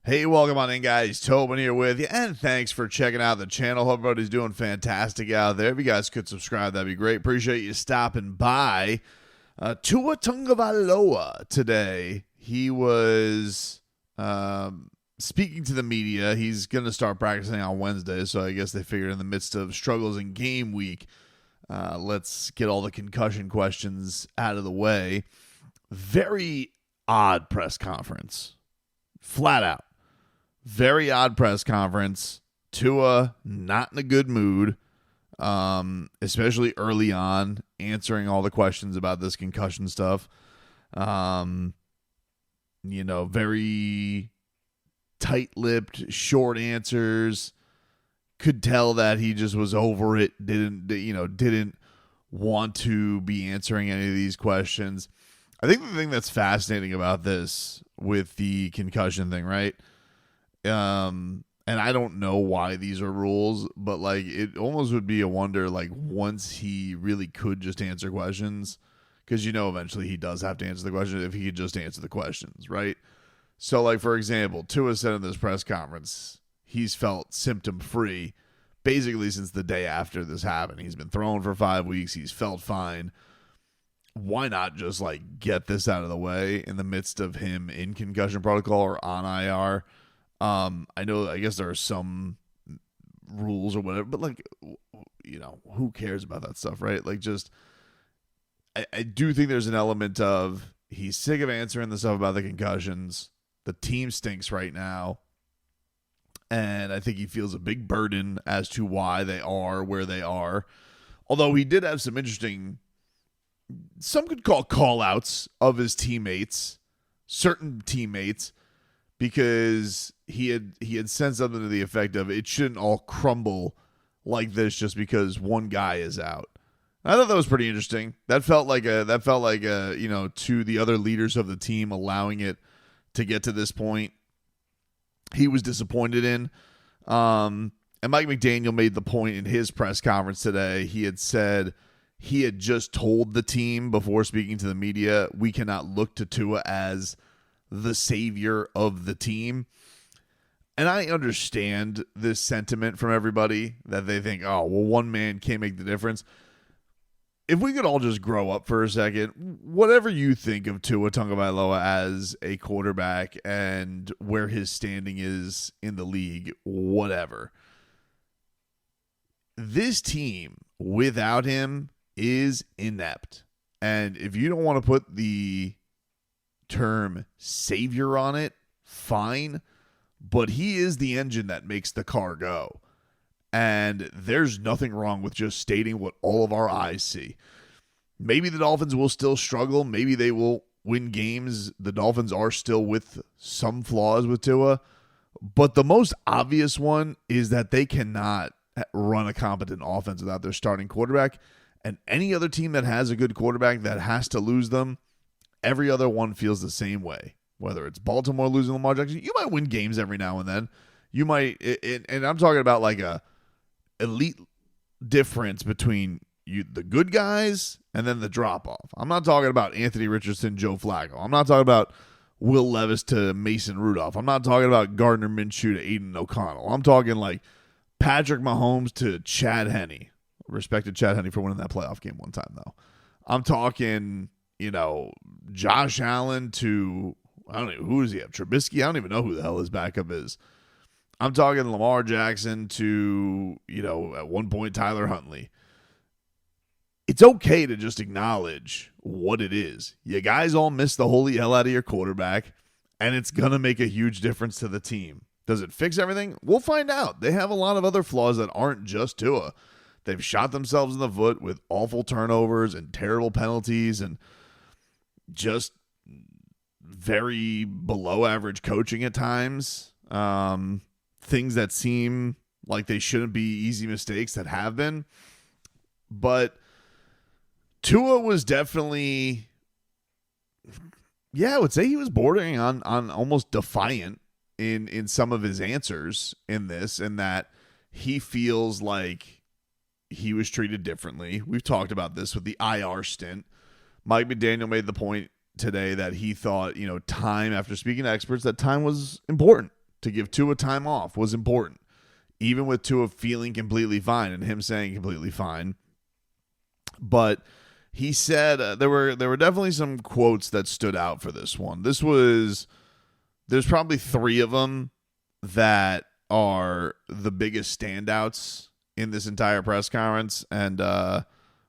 Hey, welcome on in, guys. Tobin here with you, and thanks for checking out the channel. Hope everybody's doing fantastic out there. If you guys could subscribe, that'd be great. Appreciate you stopping by. Tua Tagovailoa today. He was speaking to the media. He's going to start practicing on Wednesday, so I guess they figured in the midst of struggles in game week, let's get all the concussion questions out of the way. Very odd press conference. Flat out. Very odd press conference. Tua not in a good mood, especially early on, answering all the questions about this concussion stuff. Very tight-lipped, short answers. Could tell that he just was over it. Didn't want to be answering any of these questions. I think the thing that's fascinating about this with the concussion thing, right? And I don't know why these are rules, but like it almost would be a wonder, like once he really could just answer questions, because eventually he does have to answer the question if he could just answer the questions, right? So like, for example, Tua said in this press conference, he's felt symptom free basically since the day after this happened. He's been thrown for 5 weeks. He's felt fine. Why not just like get this out of the way in the midst of him in concussion protocol or on IR? I guess there are some rules or whatever, but like, who cares about that stuff, right? Like, I do think there's an element of he's sick of answering the stuff about the concussions. The team stinks right now. And I think he feels a big burden as to why they are where they are. Although he did have some interesting, some could call call-outs of his teammates, certain teammates, because he had said something to the effect of it shouldn't all crumble like this just because one guy is out. I thought that was pretty interesting. That felt like to the other leaders of the team allowing it to get to this point. He was disappointed in. And Mike McDaniel made the point in his press conference today. He had said he had just told the team before speaking to the media, we cannot look to Tua as the savior of the team. And I understand this sentiment from everybody that they think, oh, well, one man can't make the difference. If we could all just grow up for a second, whatever you think of Tua Tagovailoa as a quarterback and where his standing is in the league, whatever. This team, without him, is inept. And if you don't want to put the term savior on it, fine. But he is the engine that makes the car go. And there's nothing wrong with just stating what all of our eyes see. Maybe the Dolphins will still struggle. Maybe they will win games. The Dolphins are still with some flaws with Tua. But the most obvious one is that they cannot run a competent offense without their starting quarterback. And any other team that has a good quarterback that has to lose them, every other one feels the same way. Whether it's Baltimore losing Lamar Jackson, you might win games every now and then. You might, and I'm talking about like a elite difference between the good guys and then the drop-off. I'm not talking about Anthony Richardson, Joe Flacco. I'm not talking about Will Levis to Mason Rudolph. I'm not talking about Gardner Minshew to Aiden O'Connell. I'm talking like Patrick Mahomes to Chad Henne. Respected Chad Henne for winning that playoff game one time, though. I'm talking, Josh Allen to, I don't know, who does he have? Trubisky? I don't even know who the hell his backup is. I'm talking Lamar Jackson to, at one point, Tyler Huntley. It's okay to just acknowledge what it is. You guys all miss the holy hell out of your quarterback, and it's going to make a huge difference to the team. Does it fix everything? We'll find out. They have a lot of other flaws that aren't just Tua. They've shot themselves in the foot with awful turnovers and terrible penalties and just very below average coaching at times. Things that seem like they shouldn't be easy mistakes that have been. But Tua was definitely, I would say he was bordering on almost defiant in some of his answers in this, and that he feels like he was treated differently. We've talked about this with the IR stint. Mike McDaniel made the point today that he thought, time, after speaking to experts, that time was important. To give Tua time off was important. Even with Tua feeling completely fine and him saying completely fine. But he said there were definitely some quotes that stood out for this one. There's probably 3 of them that are the biggest standouts in this entire press conference, and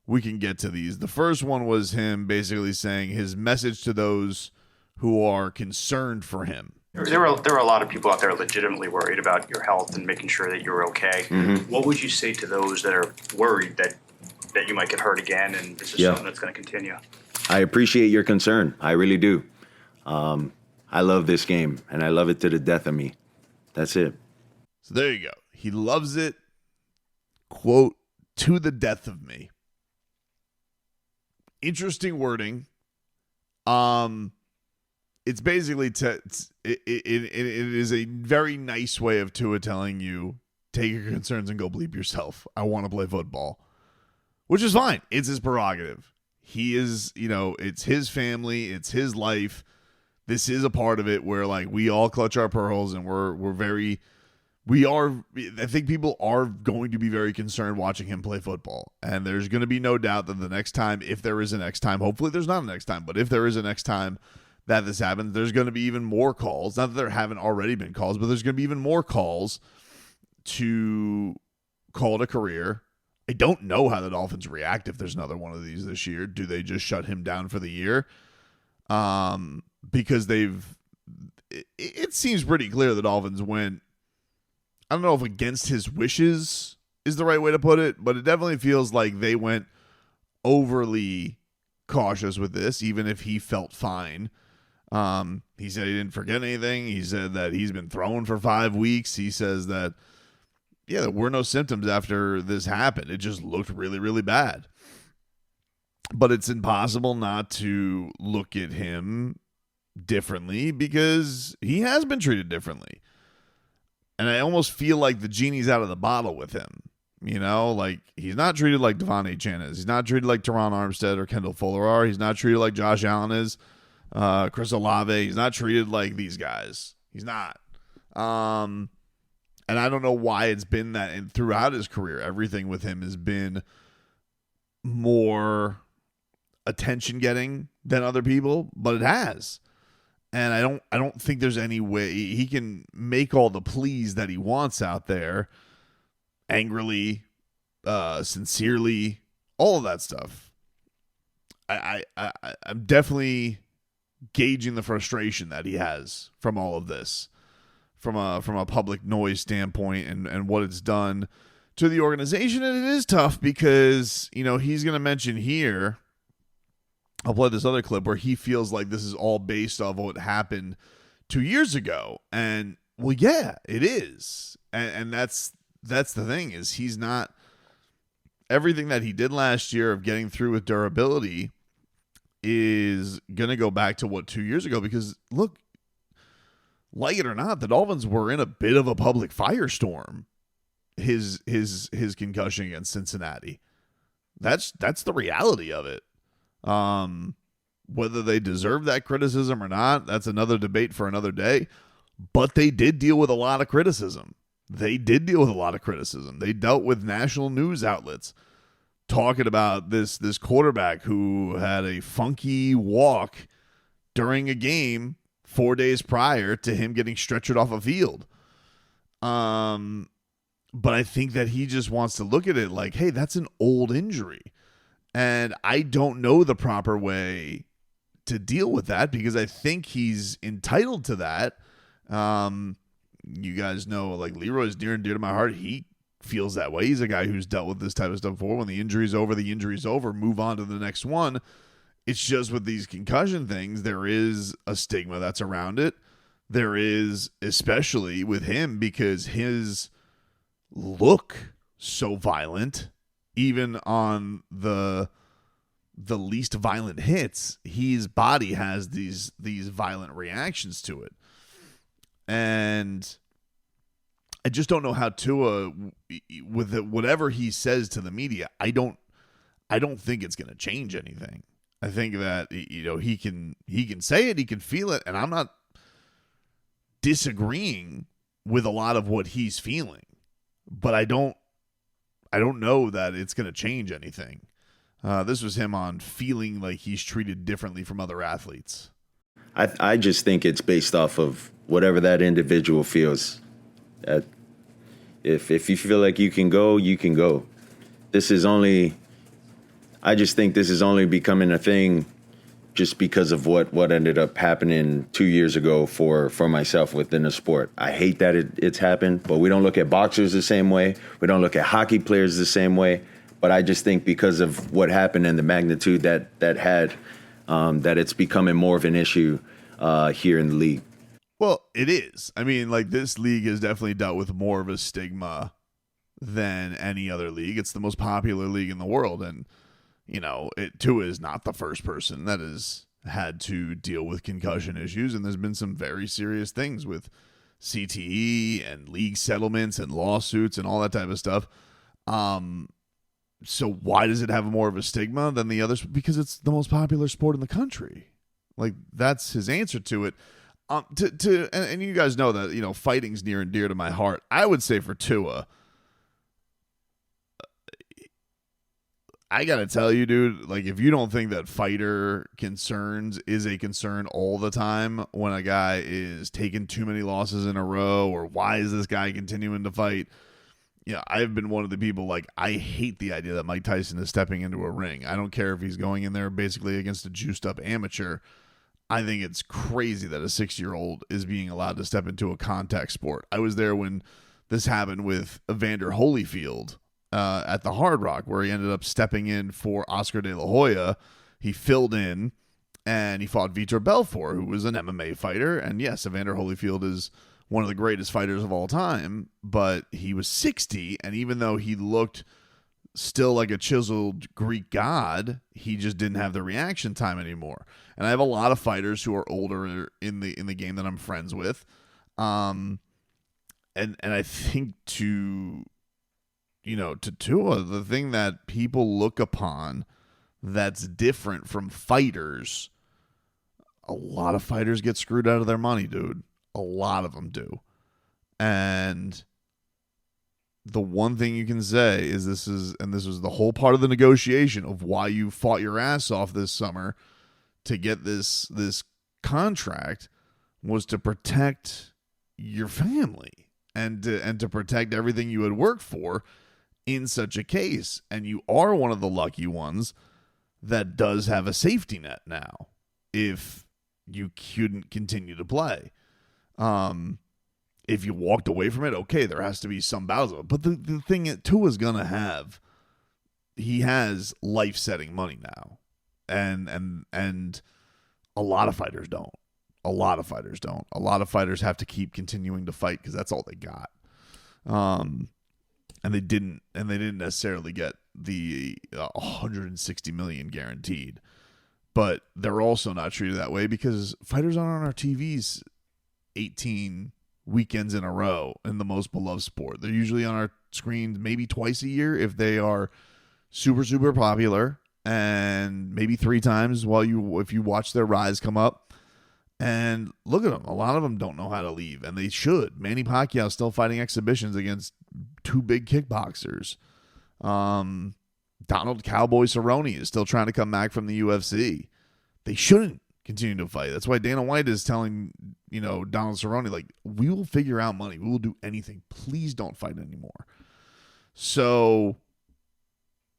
we can get to these. The first one was him basically saying his message to those who are concerned for him. There were a lot of people out there legitimately worried about your health and making sure that you're okay. Mm-hmm. What would you say to those that are worried that you might get hurt again and this is something that's going to continue? I appreciate your concern. I really do. I love this game, and I love it to the death of me. That's it. So there you go. He loves it, quote, to the death of me. Interesting wording. It's basically it is a very nice way of Tua telling you, take your concerns and go bleep yourself. I want to play football, which is fine. It's his prerogative. He is, it's his family. It's his life. This is a part of it where like we all clutch our pearls and I think people are going to be very concerned watching him play football. And there's going to be no doubt that the next time, if there is a next time, hopefully there's not a next time, but if there is a next time that this happens, there's going to be even more calls. Not that there haven't already been calls, but there's going to be even more calls to call it a career. I don't know how the Dolphins react if there's another one of these this year. Do they just shut him down for the year? Because it seems pretty clear the Dolphins went, I don't know if against his wishes is the right way to put it, but it definitely feels like they went overly cautious with this, even if he felt fine. He said he didn't forget anything. He said that he's been thrown for 5 weeks. He says that, there were no symptoms after this happened. It just looked really, really bad. But it's impossible not to look at him differently because he has been treated differently. And I almost feel like the genie's out of the bottle with him. Like he's not treated like Devon Achane is. He's not treated like Teron Armstead or Kendall Fuller are. He's not treated like Josh Allen is. Chris Olave. He's not treated like these guys. He's not. And I don't know why it's been that. And throughout his career, everything with him has been more attention getting than other people, but it has. And I don't think there's any way he can make all the pleas that he wants out there angrily, sincerely, all of that stuff. I'm definitely gauging the frustration that he has from all of this, from a public noise standpoint and what it's done to the organization. And it is tough because, he's going to mention here, I'll play this other clip where he feels like this is all based off what happened 2 years ago. And well, yeah, it is. And that's the thing is he's not, everything that he did last year of getting through with durability is going to go back to what 2 years ago, because look, like it or not, the Dolphins were in a bit of a public firestorm. His concussion against Cincinnati. That's the reality of it. Whether they deserve that criticism or not, that's another debate for another day. But they did deal with a lot of criticism. They dealt with national news outlets talking about this quarterback who had a funky walk during a game 4 days prior to him getting stretchered off a field. But I think that he just wants to look at it like, hey, that's an old injury. And I don't know the proper way to deal with that because I think he's entitled to that. You guys know, like, Leroy is near and dear to my heart. He feels that way. He's a guy who's dealt with this type of stuff before. When the injury's over, move on to the next one. It's just with these concussion things, there is a stigma that's around it. There is, especially with him, because his look so violent, even on the least violent hits, his body has these violent reactions to it. And I just don't know how Tua, with whatever he says to the media, I don't think it's going to change anything. I think that, he can say it, he can feel it, and I'm not disagreeing with a lot of what he's feeling, but I don't know that it's going to change anything. This was him on feeling like he's treated differently from other athletes. I just think it's based off of whatever that individual feels. If you feel like you can go, you can go. I just think this is only becoming a thing just because of what ended up happening 2 years ago for myself within the sport. I hate that it's happened, but we don't look at boxers the same way. We don't look at hockey players the same way. But I just think because of what happened and the magnitude that it's becoming more of an issue here in the league. Well, it is. I mean, like, this league has definitely dealt with more of a stigma than any other league. It's the most popular league in the world, and Tua is not the first person that has had to deal with concussion issues, and there's been some very serious things with CTE and league settlements and lawsuits and all that type of stuff. So why does it have more of a stigma than the others? Because it's the most popular sport in the country. Like, that's his answer to it. And you guys know that, fighting's near and dear to my heart. I would say for Tua, I got to tell you, dude, like, if you don't think that fighter concerns is a concern all the time when a guy is taking too many losses in a row, or why is this guy continuing to fight? I've been one of the people, like, I hate the idea that Mike Tyson is stepping into a ring. I don't care if he's going in there basically against a juiced-up amateur. I think it's crazy that a 6-year-old is being allowed to step into a contact sport. I was there when this happened with Evander Holyfield at the Hard Rock, where he ended up stepping in for Oscar De La Hoya. He filled in, and he fought Vitor Belfort, who was an MMA fighter. And yes, Evander Holyfield is one of the greatest fighters of all time, but he was 60, and even though he looked still like a chiseled Greek god, he just didn't have the reaction time anymore. And I have a lot of fighters who are older in the game that I'm friends with, and I think to Tua, the thing that people look upon that's different from fighters, a lot of fighters get screwed out of their money, dude. A lot of them do. And the one thing you can say is this was the whole part of the negotiation of why you fought your ass off this summer to get this contract, was to protect your family and to protect everything you had worked for in such a case. And you are one of the lucky ones that does have a safety net now if you couldn't continue to play. If you walked away from it, okay, there has to be some battles. But the thing that Tua's gonna have, he has life-setting money now, and a lot of fighters don't. A lot of fighters have to keep continuing to fight because that's all they got. And they didn't necessarily get the $160 million guaranteed, but they're also not treated that way because fighters aren't on our TVs 18 weekends in a row in the most beloved sport. They're usually on our screens maybe twice a year if they are super, super popular, and maybe 3 times if you watch their rise come up. And look at them. A lot of them don't know how to leave, and they should. Manny Pacquiao still fighting exhibitions against 2 big kickboxers. Donald Cowboy Cerrone is still trying to come back from the UFC. They shouldn't continue to fight. That's why Dana White is telling, Donald Cerrone, like, we will figure out money. We will do anything. Please don't fight anymore. So,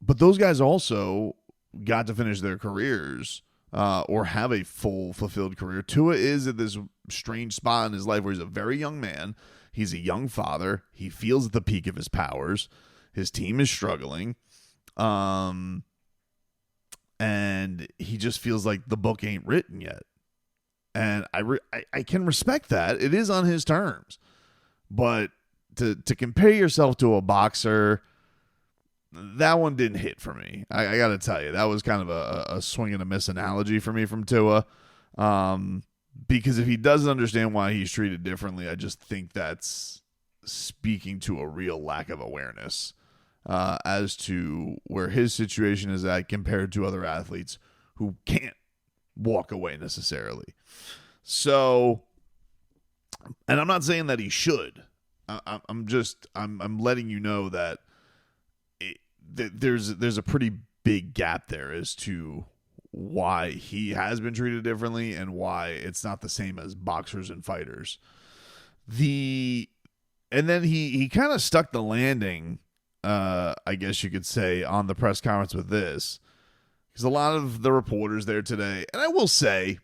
but those guys also got to finish their careers or have a full, fulfilled career. Tua is at this strange spot in his life where he's a very young man. He's a young father. He feels at the peak of his powers. His team is struggling. And he just feels like the book ain't written yet. And I can respect that. It is on his terms. But to compare yourself to a boxer, that one didn't hit for me. I got to tell you, that was kind of a swing and a miss analogy for me from Tua. Because if he doesn't understand why he's treated differently, I just think that's speaking to a real lack of awareness as to where his situation is at compared to other athletes who can't walk away necessarily. So, and I'm not saying that he should. I'm letting you know that there's a pretty big gap there as to why he has been treated differently and why it's not the same as boxers and fighters. And then he kind of stuck the landing, I guess you could say, on the press conference with this, because a lot of the reporters there today, and I will say,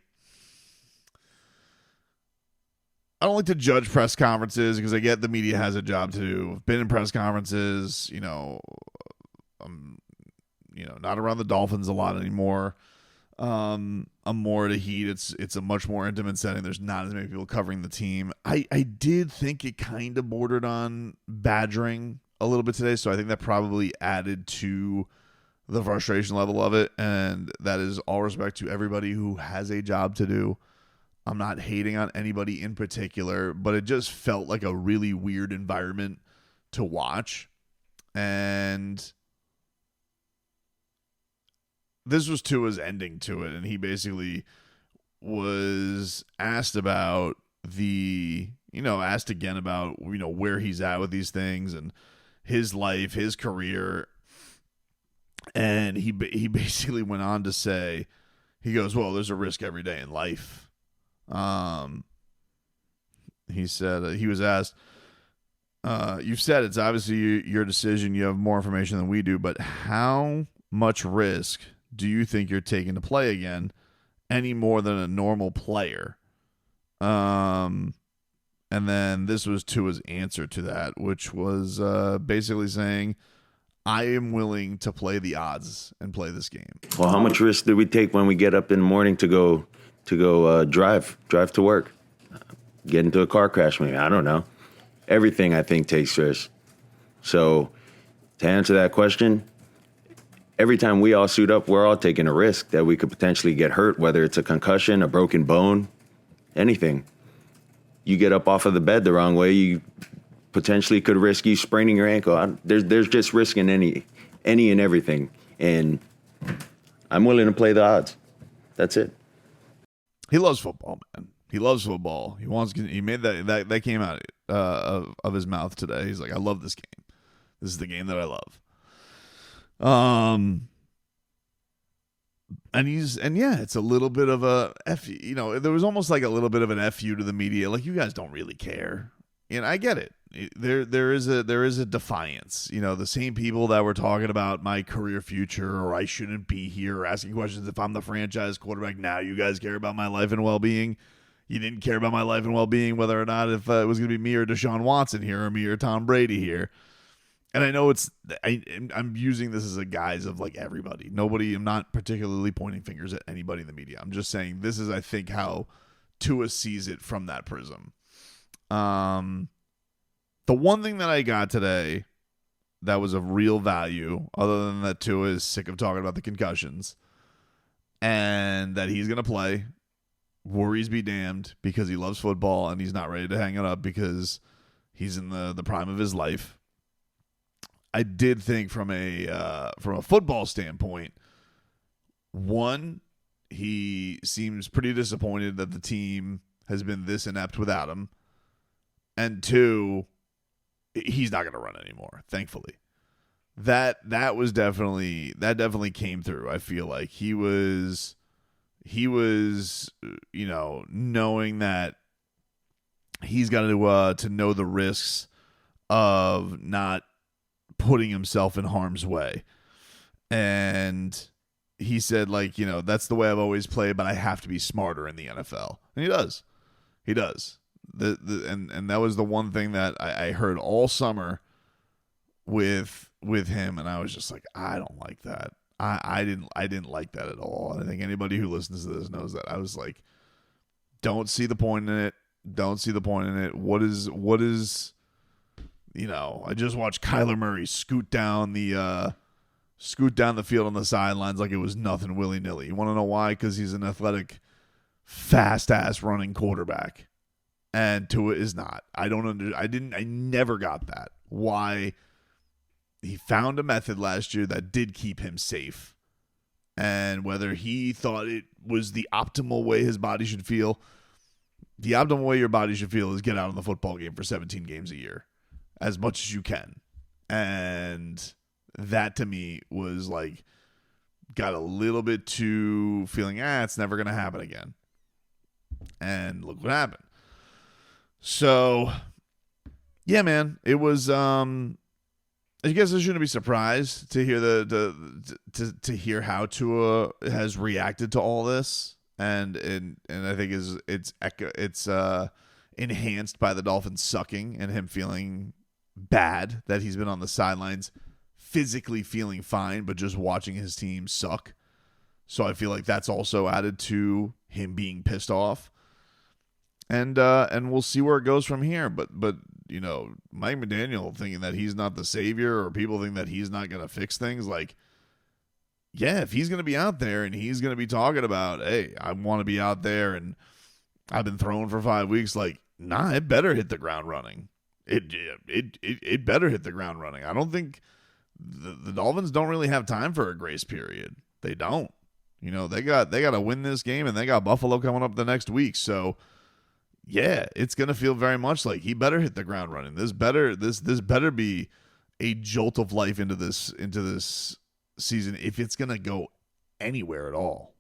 I don't like to judge press conferences because I get the media has a job to do. I've been in press conferences, I'm not around the Dolphins a lot anymore. I'm more at a Heat. It's a much more intimate setting. There's not as many people covering the team. I did think it kind of bordered on badgering a little bit today, so I think that probably added to the frustration level of it, and that is all respect to everybody who has a job to do. I'm not hating on anybody in particular, but it just felt like a really weird environment to watch. And this was Tua's ending to it, and he basically was asked about asked again about, where he's at with these things and his life, his career. And he basically went on to say, he goes, well, there's a risk every day in life. He said, he was asked, you've said it's obviously your decision. You have more information than we do, but how much risk do you think you're taking to play again any more than a normal player? And then this was Tua's answer to that, which was basically saying, I am willing to play the odds and play this game. Well, how much risk did we take when we get up in the morning to go drive to work, get into a car crash? Maybe, I don't know. Everything I think takes risk. So to answer that question, every time we all suit up, we're all taking a risk that we could potentially get hurt, whether it's a concussion, a broken bone, anything. You get up off of the bed the wrong way, you potentially could risk you spraining your ankle. There's just risk in any and everything. And I'm willing to play the odds. That's it. He loves football, man. He loves football. He made that came out of his mouth today. He's like, I love this game. This is the game that I love. It's a little bit of a F, there was almost like a little bit of an FU to the media. Like, you guys don't really care. And I get it. There is a defiance. The same people that were talking about my career future or I shouldn't be here or asking questions if I'm the franchise quarterback. Now you guys care about my life and well-being. You didn't care about my life and well-being, whether or not if it was going to be me or Deshaun Watson here or me or Tom Brady here. And I know I'm using this as a guise of like everybody. I'm not particularly pointing fingers at anybody in the media. I'm just saying this is, I think, how Tua sees it from that prism. The one thing that I got today that was of real value, other than that Tua is sick of talking about the concussions and that he's going to play, worries be damned, because he loves football and he's not ready to hang it up because he's in the prime of his life. I did think from a football standpoint, one, he seems pretty disappointed that the team has been this inept without him. And two, he's not going to run anymore, thankfully. That definitely came through. I feel like he was knowing that he's got to know the risks of not putting himself in harm's way. And he said, that's the way I've always played, but I have to be smarter in the NFL. And he does. And that was the one thing that I heard all summer with him, and I was just like, I don't like that. I didn't like that at all. And I think anybody who listens to this knows that. I was like, don't see the point in it. Don't see the point in it. What is I just watched Kyler Murray scoot down the field on the sidelines like it was nothing, willy-nilly. You want to know why? Because he's an athletic, fast-ass running quarterback. And Tua is not. I never got that. Why he found a method last year that did keep him safe. And whether he thought it was the optimal way his body should feel, the optimal way your body should feel is get out of the football game for 17 games a year. as much as you can. And that to me was like, got a little bit too feeling, it's never going to happen again. And look what happened. So, yeah, man, it was, I guess I shouldn't be surprised to hear to hear how Tua has reacted to all this. And I think it's enhanced by the Dolphins sucking and him feeling bad that he's been on the sidelines, physically feeling fine, but just watching his team suck. So I feel like that's also added to him being pissed off. And we'll see where it goes from here. But you know, Mike McDaniel thinking that he's not the savior, or people think that he's not going to fix things, like, yeah, if he's going to be out there and he's going to be talking about, hey, I want to be out there and I've been throwing for 5 weeks, like, nah, it better hit the ground running. It better hit the ground running. I don't think the Dolphins don't really have time for a grace period. They don't. You know, they got to win this game, and they got Buffalo coming up the next week. So, yeah, it's going to feel very much like he better hit the ground running. This better be a jolt of life into this season if it's going to go anywhere at all.